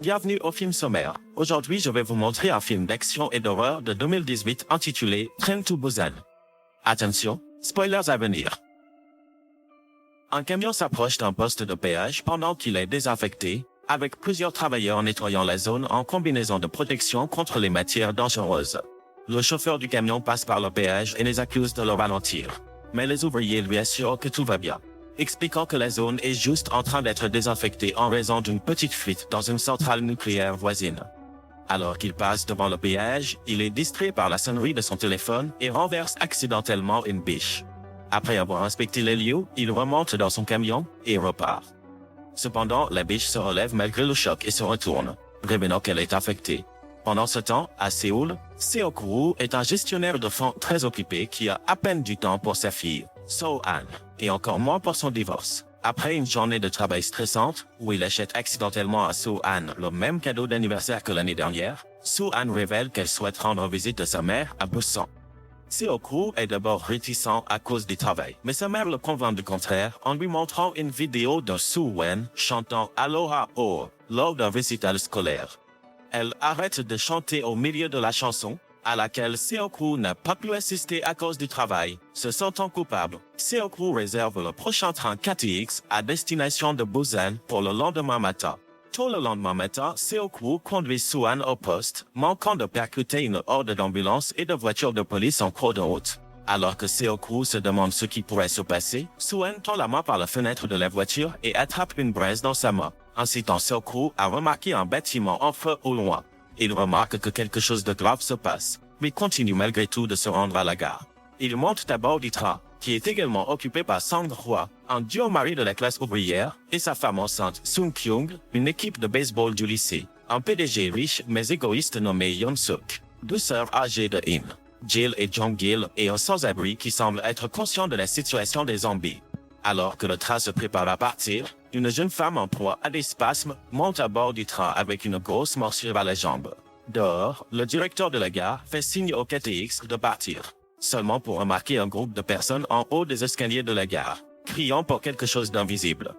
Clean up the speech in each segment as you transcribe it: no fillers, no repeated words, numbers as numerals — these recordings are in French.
Bienvenue au film sommaire. Aujourd'hui, je vais vous montrer un film d'action et d'horreur de 2018 intitulé Train to Busan. Attention, spoilers à venir. Un camion s'approche d'un poste de péage pendant qu'il est désinfecté, avec plusieurs travailleurs nettoyant la zone en combinaison de protection contre les matières dangereuses. Le chauffeur du camion passe par le péage et les accuse de le ralentir. Mais les ouvriers lui assurent que tout va bien, expliquant que la zone est juste en train d'être désinfectée en raison d'une petite fuite dans une centrale nucléaire voisine. Alors qu'il passe devant le péage, il est distrait par la sonnerie de son téléphone et renverse accidentellement une biche. Après avoir inspecté les lieux, il remonte dans son camion et repart. Cependant, la biche se relève malgré le choc et se retourne, révélant qu'elle est infectée. Pendant ce temps, à Séoul, Seo-koo est un gestionnaire de fonds très occupé qui a à peine du temps pour sa fille, So-an, et encore moins pour son divorce. Après une journée de travail stressante, où il achète accidentellement à So-an le même cadeau d'anniversaire que l'année dernière, So-an révèle qu'elle souhaite rendre visite à sa mère à Busan. Seo-koo est d'abord réticent à cause du travail, mais sa mère le convainc du contraire en lui montrant une vidéo de Soo-wen chantant Aloha Oh lors d'un récital scolaire. Elle arrête de chanter au milieu de la chanson, à laquelle Seo-koo n'a pas pu assister à cause du travail. Se sentant coupable, Seo-koo réserve le prochain train KTX à destination de Busan pour le lendemain matin. Tôt le lendemain matin, Seo-koo conduit Soo-an au poste, manquant de percuter une horde d'ambulances et de voitures de police en cours de route. Alors que Seo-koo se demande ce qui pourrait se passer, Soo-an tend la main par la fenêtre de la voiture et attrape une braise dans sa main, incitant Seo-koo à remarquer un bâtiment en feu au loin. Il remarque que quelque chose de grave se passe, mais continue malgré tout de se rendre à la gare. Il monte à bord du train, qui est également occupé par Sang-hwa, un duo mari de la classe ouvrière, et sa femme enceinte Sung-kyung, une équipe de baseball du lycée, un PDG riche mais égoïste nommé Yoon-suk, deux sœurs âgées de In, Jill et Jong-gil, et un sans-abri qui semble être conscient de la situation des zombies. Alors que le train se prépare à partir, une jeune femme en proie à des spasmes monte à bord du train avec une grosse morsure à la jambe. Dehors, le directeur de la gare fait signe au KTX de partir, seulement pour remarquer un groupe de personnes en haut des escaliers de la gare, criant pour quelque chose d'invisible.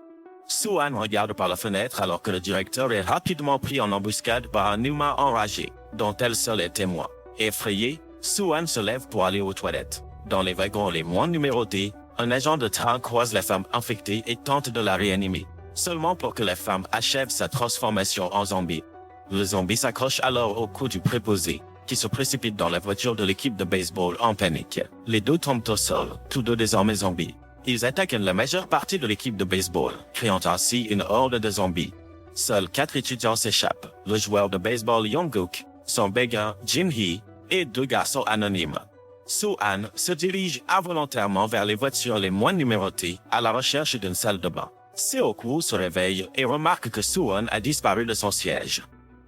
Soo-an regarde par la fenêtre alors que le directeur est rapidement pris en embuscade par un humain enragé, dont elle seule est témoin. Effrayée, Soo-an se lève pour aller aux toilettes. Dans les wagons les moins numérotés, un agent de train croise la femme infectée et tente de la réanimer, seulement pour que la femme achève sa transformation en zombie. Le zombie s'accroche alors au cou du préposé, qui se précipite dans la voiture de l'équipe de baseball en panique. Les deux tombent au sol, tous deux désormais zombies. Ils attaquent la majeure partie de l'équipe de baseball, créant ainsi une horde de zombies. Seuls 4 étudiants s'échappent, le joueur de baseball Young-guk, son béguin Jin-hee, et 2 garçons anonymes. Soo-an se dirige involontairement vers les voitures les moins numérotées à la recherche d'une salle de bain. Seo-koo se réveille et remarque que Soo-an a disparu de son siège.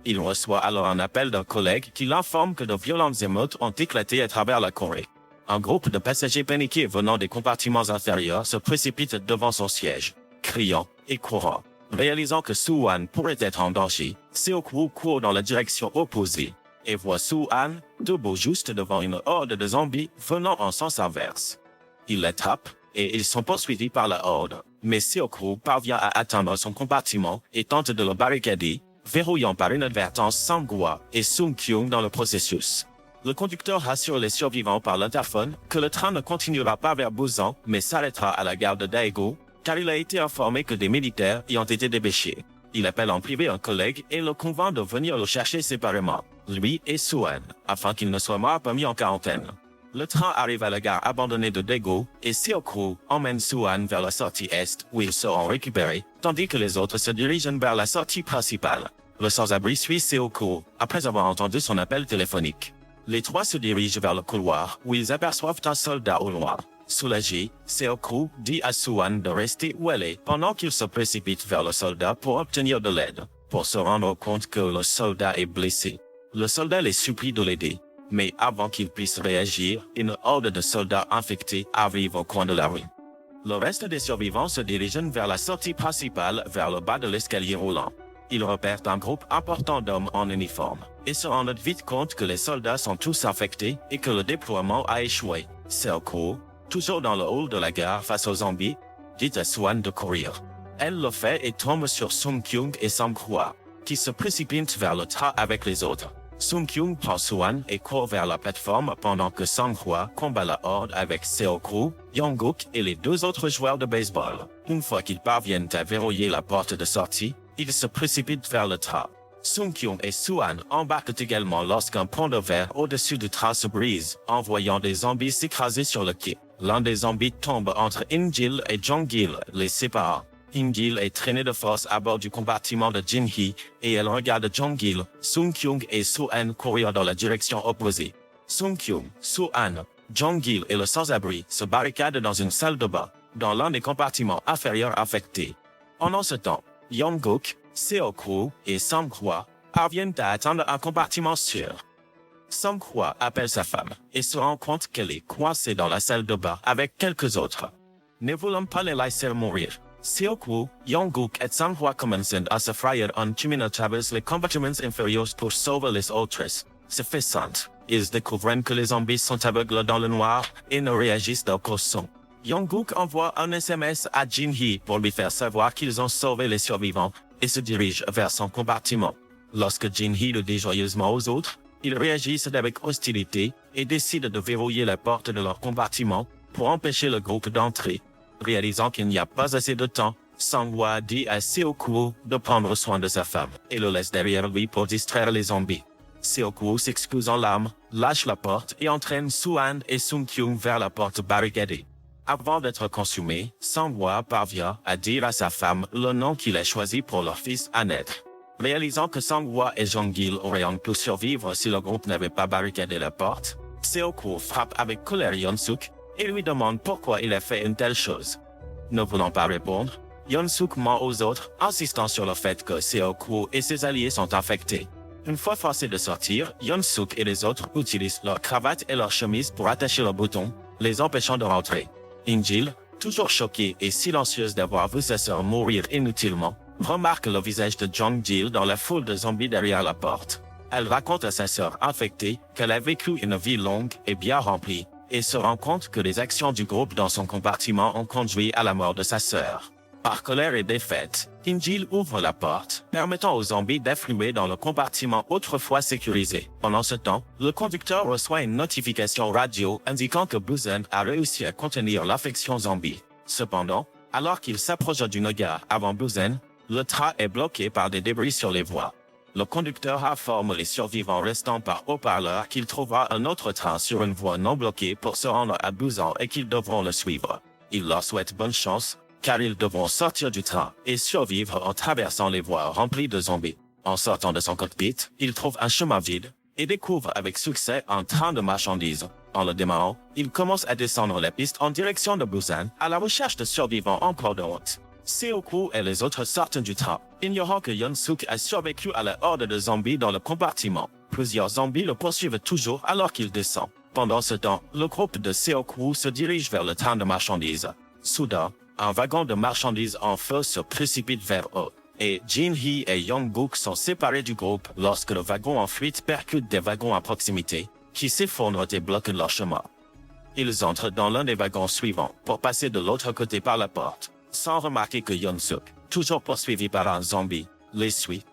Il reçoit alors un appel d'un collègue qui l'informe que de violentes émeutes ont éclaté à travers la Corée. Un groupe de passagers paniqués venant des compartiments inférieurs se précipite devant son siège, criant et courant. Réalisant que Soo-an pourrait être en danger, Seo-koo court dans la direction opposée et voit Soo-an debout juste devant une horde de zombies venant en sens inverse. Il l'attrape et ils sont poursuivis par la horde, mais Seo-koo parvient à atteindre son compartiment et tente de le barricader, verrouillant par inadvertance Sang-hwa et Sung-kyung dans le processus. Le conducteur rassure les survivants par l'interphone que le train ne continuera pas vers Busan mais s'arrêtera à la gare de Daegu, car il a été informé que des militaires y ont été dépêchés. Il appelle en privé un collègue et le convainc de venir le chercher séparément, lui et Soo-an, afin qu'il ne soit pas mis en quarantaine. Le train arrive à la gare abandonnée de Daegu et Seo-koo emmène Soo-an vers la sortie est où ils seront récupérés, tandis que les autres se dirigent vers la sortie principale. Le sans-abri suit Seo-koo après avoir entendu son appel téléphonique. Les trois se dirigent vers le couloir où ils aperçoivent un soldat au loin. Soulagé, Seo-koo dit à Soo-an de rester où elle est pendant qu'il se précipite vers le soldat pour obtenir de l'aide, pour se rendre compte que le soldat est blessé. Le soldat les supplie de l'aider. Mais avant qu'ils puissent réagir, une horde de soldats infectés arrive au coin de la rue. Le reste des survivants se dirigent vers la sortie principale vers le bas de l'escalier roulant. Ils repèrent un groupe important d'hommes en uniforme et se rendent vite compte que les soldats sont tous infectés et que le déploiement a échoué. Seo-koo, toujours dans le hall de la gare face aux zombies, dit à Soo-an de courir. Elle le fait et tombe sur Sung-kyung et Sang-hwa. qui se précipite vers le train avec les autres. Sung Kyung prend Soo-han et court vers la plateforme pendant que Sang-hwa combat la horde avec Seo-koo, Young-guk et les deux autres joueurs de baseball. Une fois qu'ils parviennent à verrouiller la porte de sortie, ils se précipitent vers le train. Sung Kyung et Soo-han embarquent également lorsqu'un pont de verre au-dessus du train se brise, envoyant des zombies s'écraser sur le quai. L'un des zombies tombe entre In-gil et Jong-gil, les séparant. In-gil est traîné de force à bord du compartiment de Jin-hee et elle regarde Jong-gil, Sung Kyung et Soo-han courir dans la direction opposée. Sung Kyung, Soo-han, Jong-gil et le sans-abri se barricadent dans une salle de bain, dans l'un des compartiments inférieurs affectés. Pendant ce temps, Young-guk, Seo-koo et Sang-hwa parviennent à atteindre un compartiment sûr. Sang-hwa appelle sa femme et se rend compte qu'elle est coincée dans la salle de bain avec quelques autres. Ne voulant pas les laisser mourir, Seo-koo, Young-guk et Sang-hwa commencent à se frayer un chemin à travers les compartiments inférieurs pour sauver les autres. Suffisant, ils découvrent que les zombies sont aveugles dans le noir et ne réagissent d'aucun son. Young-guk envoie un SMS à Jin-hee pour lui faire savoir qu'ils ont sauvé les survivants et se dirige vers son compartiment. Lorsque Jin-hee le dit joyeusement aux autres, ils réagissent avec hostilité et décident de verrouiller la porte de leur compartiment pour empêcher le groupe d'entrer. Réalisant qu'il n'y a pas assez de temps, Sang-hwa dit à Seo-koo de prendre soin de sa femme et le laisse derrière lui pour distraire les zombies. Seo-koo s'excuse en larmes, lâche la porte et entraîne Soo-han et Sung Kyung vers la porte barricadée. Avant d'être consumé, Sang-hwa parvient à dire à sa femme le nom qu'il a choisi pour leur fils à naître. Réalisant que Sang-hwa et Jong-gil auraient pu survivre si le groupe n'avait pas barricadé la porte, Seo-koo frappe avec colère Yeon-suk et lui demande pourquoi il a fait une telle chose. Ne voulant pas répondre, Yeon-suk ment aux autres, insistant sur le fait que Seo-koo et ses alliés sont infectés. Une fois forcés de sortir, Yeon-suk et les autres utilisent leurs cravates et leurs chemises pour attacher leurs boutons, les empêchant de rentrer. In-gil, toujours choquée et silencieuse d'avoir vu sa sœur mourir inutilement, remarque le visage de Jong-gil dans la foule de zombies derrière la porte. Elle raconte à sa sœur infectée qu'elle a vécu une vie longue et bien remplie, et se rend compte que les actions du groupe dans son compartiment ont conduit à la mort de sa sœur. Par colère et défaite, In-gil ouvre la porte, permettant aux zombies d'affluer dans le compartiment autrefois sécurisé. Pendant ce temps, le conducteur reçoit une notification radio indiquant que Busan a réussi à contenir l'infection zombie. Cependant, alors qu'il s'approche d'une gare avant Busan, le train est bloqué par des débris sur les voies. Le conducteur informe les survivants restants par haut-parleur qu'il trouvera un autre train sur une voie non bloquée pour se rendre à Busan et qu'ils devront le suivre. Il leur souhaite bonne chance, car ils devront sortir du train et survivre en traversant les voies remplies de zombies. En sortant de son cockpit, il trouve un chemin vide et découvre avec succès un train de marchandises. En le démarrant, il commence à descendre la piste en direction de Busan à la recherche de survivants encore de honte. Seo-koo et les autres sortent du train, ignorant que Yeon-suk a survécu à la horde de zombies dans le compartiment. Plusieurs zombies le poursuivent toujours alors qu'il descend. Pendant ce temps, le groupe de Seo-koo se dirige vers le train de marchandises. Soudain, un wagon de marchandises en feu se précipite vers eux, et Jin-hee et Young-guk sont séparés du groupe lorsque le wagon en fuite percute des wagons à proximité, qui s'effondrent et bloquent leur chemin. Ils entrent dans l'un des wagons suivants pour passer de l'autre côté par la porte, sans remarquer que Yeon-suk, toujours poursuivi par un zombie, les suit.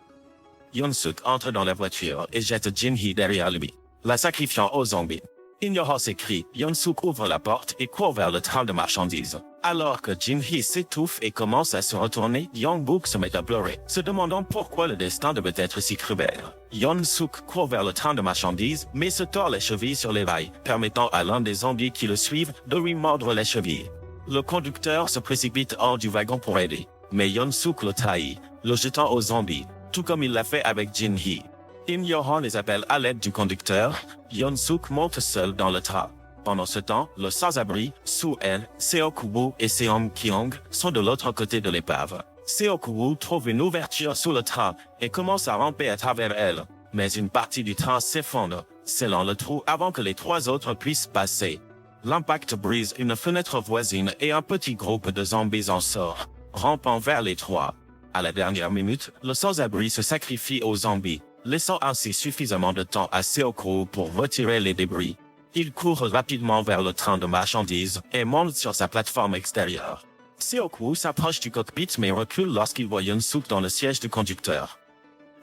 Yeon-suk entre dans la voiture et jette Jin-hee derrière lui, la sacrifiant aux zombies. Ignorant ses cris, Yeon-suk ouvre la porte et court vers le train de marchandises. Alors que Jin-hee s'étouffe et commence à se retourner, Young-guk se met à pleurer, se demandant pourquoi le destin devait être si cruel. Yeon-suk court vers le train de marchandises, mais se tord les chevilles sur les rails, permettant à l'un des zombies qui le suivent de lui mordre les chevilles. Le conducteur se précipite hors du wagon pour aider, mais Yeon-suk le trahit, le jetant aux zombies, tout comme il l'a fait avec Jin-hee. Ignorant les appels à l'aide du conducteur, Yeon-suk monte seul dans le train. Pendant ce temps, le sans-abri, Soo-han, Seo-koo et Seong-kyung sont de l'autre côté de l'épave. Seo-koo trouve une ouverture sous le train et commence à ramper à travers elle, mais une partie du train s'effondre, scellant le trou avant que les trois autres puissent passer. L'impact brise une fenêtre voisine et un petit groupe de zombies en sort, rampant vers les trois. À la dernière minute, le sans-abri se sacrifie aux zombies, laissant ainsi suffisamment de temps à Seo-koo pour retirer les débris. Il court rapidement vers le train de marchandises et monte sur sa plateforme extérieure. Seo-koo s'approche du cockpit mais recule lorsqu'il voit Yeon-suk dans le siège du conducteur.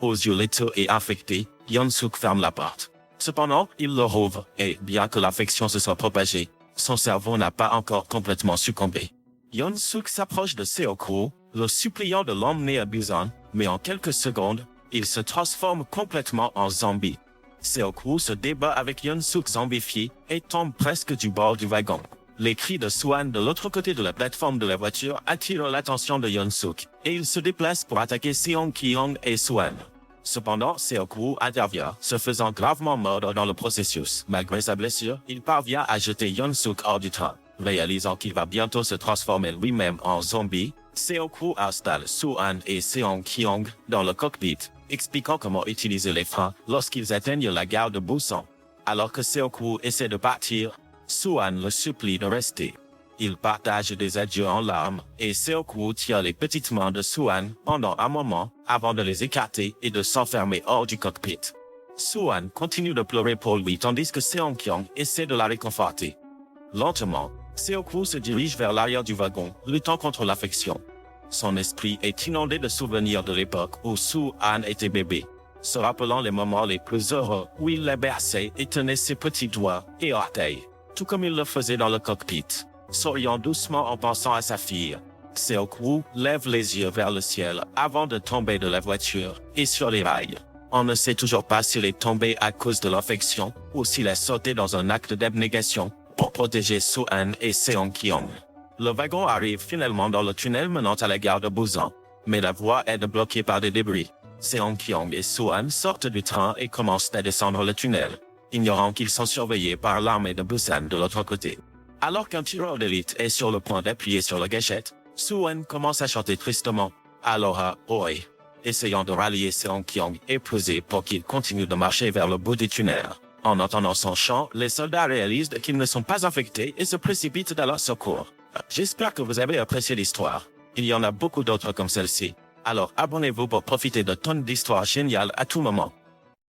Aux yeux laiteux et affectés, Yeon-suk ferme la porte. Cependant, il le rouvre et, bien que l'affection se soit propagée, son cerveau n'a pas encore complètement succombé. Yeon-suk s'approche de Seo-koo, le suppliant de l'emmener à Busan, mais en quelques secondes, il se transforme complètement en zombie. Seo-koo se débat avec Yeon-suk zombifié et tombe presque du bord du wagon. Les cris de Soo-han de l'autre côté de la plateforme de la voiture attirent l'attention de Yeon-suk, et il se déplace pour attaquer Seong-kyung et Soo-han. Cependant, Seo-koo intervient, se faisant gravement mordre dans le processus. Malgré sa blessure, il parvient à jeter Yeon-suk hors du train. Réalisant qu'il va bientôt se transformer lui-même en zombie, Seo-koo installe Soo-han et Seong-kyung dans le cockpit, expliquant comment utiliser les freins lorsqu'ils atteignent la gare de Busan. Alors que Seo-koo essaie de partir, Soo-han le supplie de rester. Ils partagent des adieux en larmes, et Seo-koo tient les petites mains de Soo-han pendant un moment avant de les écarter et de s'enfermer hors du cockpit. Soo-han continue de pleurer pour lui tandis que Seong-kyung essaie de la réconforter. Lentement, Seo-koo se dirige vers l'arrière du wagon, luttant contre l'affection. Son esprit est inondé de souvenirs de l'époque où Soo-han était bébé, se rappelant les moments les plus heureux où il la berçait et tenait ses petits doigts et orteils, tout comme il le faisait dans le cockpit. Souriant doucement en pensant à sa fille, Seo-koo lève les yeux vers le ciel avant de tomber de la voiture et sur les rails. On ne sait toujours pas s'il est tombé à cause de l'affection ou s'il a sauté dans un acte d'abnégation pour protéger Soo-han et Seong-kyung. Le wagon arrive finalement dans le tunnel menant à la gare de Busan, mais la voie est bloquée par des débris. Seong-kyung et Soo-han sortent du train et commencent à descendre le tunnel, ignorant qu'ils sont surveillés par l'armée de Busan de l'autre côté. Alors qu'un tireur d'élite est sur le point d'appuyer sur la gâchette, Soo-han commence à chanter tristement « Aloha, oi », essayant de rallier Seong-kyung épuisé pour qu'il continue de marcher vers le bout du tunnel. En entendant son chant, les soldats réalisent qu'ils ne sont pas infectés et se précipitent à leur secours. J'espère que vous avez apprécié l'histoire. Il y en a beaucoup d'autres comme celle-ci. Alors abonnez-vous pour profiter de tonnes d'histoires géniales à tout moment.